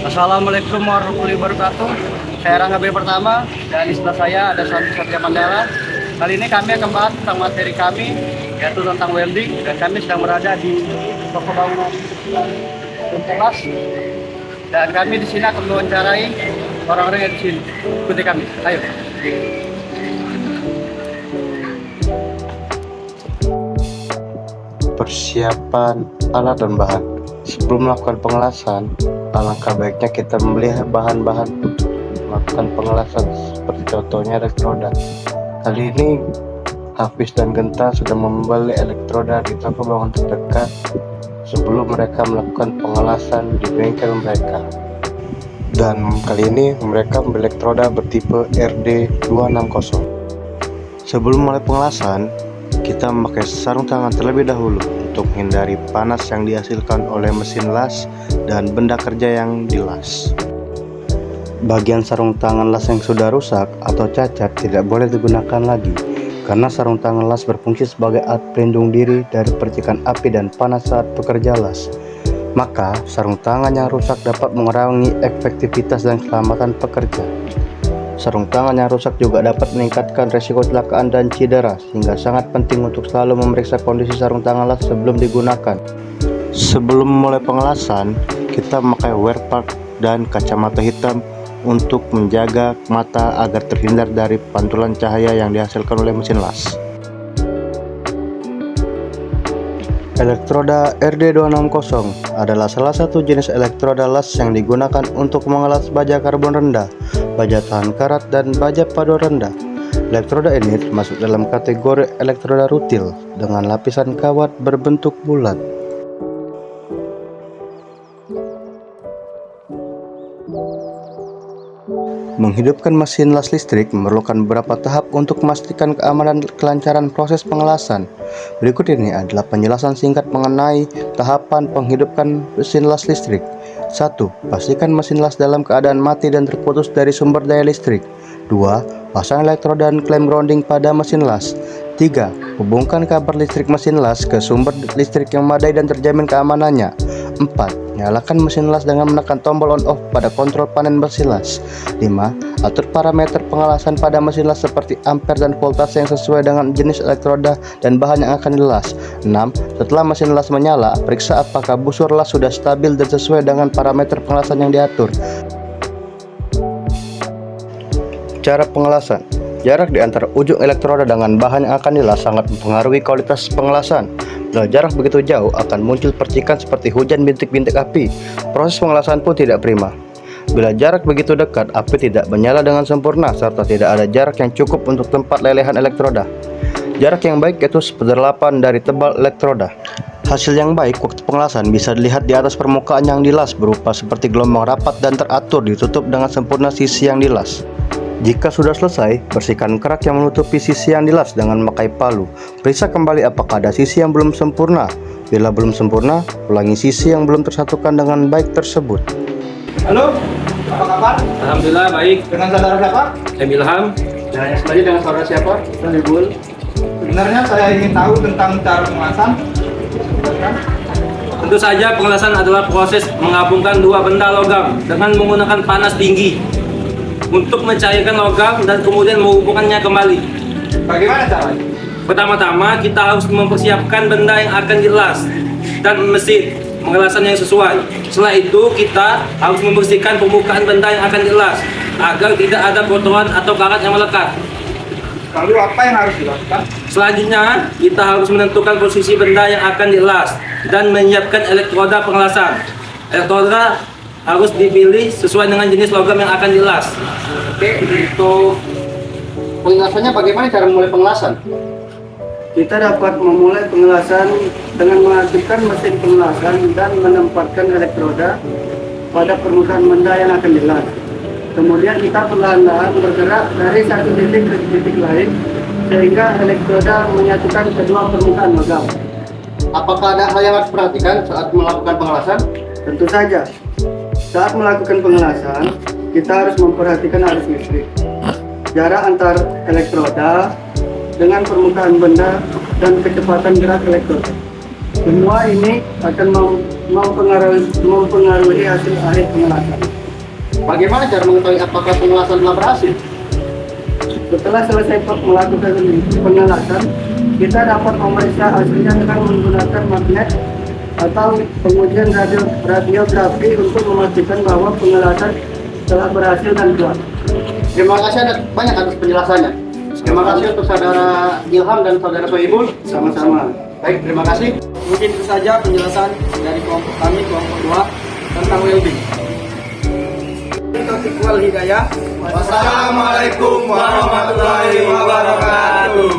Assalamualaikum warahmatullahi wabarakatuh. Saya Rangga B. Pertama dan di sebelah saya ada Santi Satria Mandala. Kali ini kami akan bahas tentang materi kami, yaitu tentang welding, dan kami sedang berada di toko bangunan Tuntulas. Dan kami di sini akan mewawancarai orang-orang yang di sini. Ikuti kami, ayo. Persiapan alat dan bahan. Sebelum melakukan pengelasan, alangkah baiknya kita melihat bahan-bahan untuk melakukan pengelasan, seperti contohnya elektroda. Kali ini Hafiz dan Genta sudah membeli elektroda di toko bangunan terdekat sebelum mereka melakukan pengelasan di bengkel mereka. Dan kali ini mereka membeli elektroda bertipe RD260. Sebelum mulai pengelasan, kita memakai sarung tangan terlebih dahulu untuk menghindari panas yang dihasilkan oleh mesin las dan benda kerja yang dilas. Bagian sarung tangan las yang sudah rusak atau cacat tidak boleh digunakan lagi, karena sarung tangan las berfungsi sebagai alat pelindung diri dari percikan api dan panas saat bekerja las. Maka sarung tangan yang rusak dapat mengurangi efektivitas dan keselamatan pekerja. Sarung tangan yang rusak juga dapat meningkatkan resiko kecelakaan dan cedera, sehingga sangat penting untuk selalu memeriksa kondisi sarung tangan las sebelum digunakan. Sebelum mulai pengelasan, kita memakai wear pack dan kacamata hitam untuk menjaga mata agar terhindar dari pantulan cahaya yang dihasilkan oleh mesin las. Elektroda RD260 adalah salah satu jenis elektroda las yang digunakan untuk mengelas baja karbon rendah, baja tahan karat, dan baja paduan rendah. Elektroda ini termasuk dalam kategori elektroda rutil dengan lapisan kawat berbentuk bulat. Menghidupkan mesin las listrik memerlukan beberapa tahap untuk memastikan keamanan dan kelancaran proses pengelasan. Berikut ini adalah penjelasan singkat mengenai tahapan penghidupkan mesin las listrik. 1. Pastikan mesin las dalam keadaan mati dan terputus dari sumber daya listrik. 2. Pasang elektroda dan klem grounding pada mesin las. 3. Hubungkan kabel listrik mesin las ke sumber listrik yang memadai dan terjamin keamanannya. 4. Nyalakan mesin las dengan menekan tombol on-off pada kontrol panen mesin las. 5. Atur parameter pengelasan pada mesin las seperti ampere dan voltase yang sesuai dengan jenis elektroda dan bahan yang akan dilas. 6. Setelah mesin las menyala, periksa apakah busur las sudah stabil dan sesuai dengan parameter pengelasan yang diatur. Cara pengelasan. Jarak di antara ujung elektroda dengan bahan yang akan dilas sangat mempengaruhi kualitas pengelasan. Bila jarak begitu jauh, akan muncul percikan seperti hujan bintik-bintik api. Proses pengelasan pun tidak prima. Bila jarak begitu dekat, api tidak menyala dengan sempurna, serta tidak ada jarak yang cukup untuk tempat lelehan elektroda. Jarak yang baik yaitu 1/8 dari tebal elektroda. Hasil yang baik waktu pengelasan bisa dilihat di atas permukaan yang dilas, berupa seperti gelombang rapat dan teratur ditutup dengan sempurna sisi yang dilas. Jika sudah selesai, bersihkan kerak yang menutupi sisi yang dilas dengan memakai palu. Periksa kembali apakah ada sisi yang belum sempurna. Bila belum sempurna, ulangi sisi yang belum tersatukan dengan baik tersebut. Halo, apa kabar? Alhamdulillah baik. Dengan saudara siapa? Saya Ilham. Dan yang selanjutnya dengan saudara siapa? Sohibul. Sebenarnya saya ingin tahu tentang cara pengelasan. Tentu saja pengelasan adalah proses menggabungkan dua benda logam dengan menggunakan panas tinggi untuk mencairkan logam dan kemudian menghubungkannya kembali. Bagaimana caranya? Pertama-tama kita harus mempersiapkan benda yang akan dilas dan mesin pengelasan yang sesuai. Setelah itu kita harus membersihkan permukaan benda yang akan dilas agar tidak ada kotoran atau karat yang melekat. Lalu apa yang harus dilakukan? Selanjutnya kita harus menentukan posisi benda yang akan dilas dan menyiapkan elektroda pengelasan. Elektroda harus dipilih sesuai dengan jenis logam yang akan dilas. Oke, untuk pengelasannya bagaimana cara memulai pengelasan? Kita dapat memulai pengelasan dengan mengaktifkan mesin pengelasan dan menempatkan elektroda pada permukaan benda yang akan dilas. Kemudian kita perlahan-lahan bergerak dari satu titik ke titik lain sehingga elektroda menyatukan kedua permukaan logam. Apakah ada hal yang harus diperhatikan saat melakukan pengelasan? Tentu saja, saat melakukan pengelasan kita harus memperhatikan arus listrik, jarak antar elektroda dengan permukaan benda, dan kecepatan gerak elektroda. Semua ini akan mempengaruhi hasil akhir pengelasan. Bagaimana cara mengetahui apakah pengelasan telah berhasil? Setelah selesai melakukan pengelasan, kita dapat memeriksa hasilnya dengan menggunakan magnet atau pengujian radiografi untuk memastikan bahwa pengelasan telah berhasil dan kuat. Terima kasih banyak atas penjelasannya. Terima kasih untuk saudara Ilham dan saudara Sohibul. Sama-sama. Baik, terima kasih. Mungkin itu saja penjelasan dari kelompok kami, kelompok 2 tentang welding. Taufiq wal hidayah. Wassalamualaikum warahmatullahi wabarakatuh.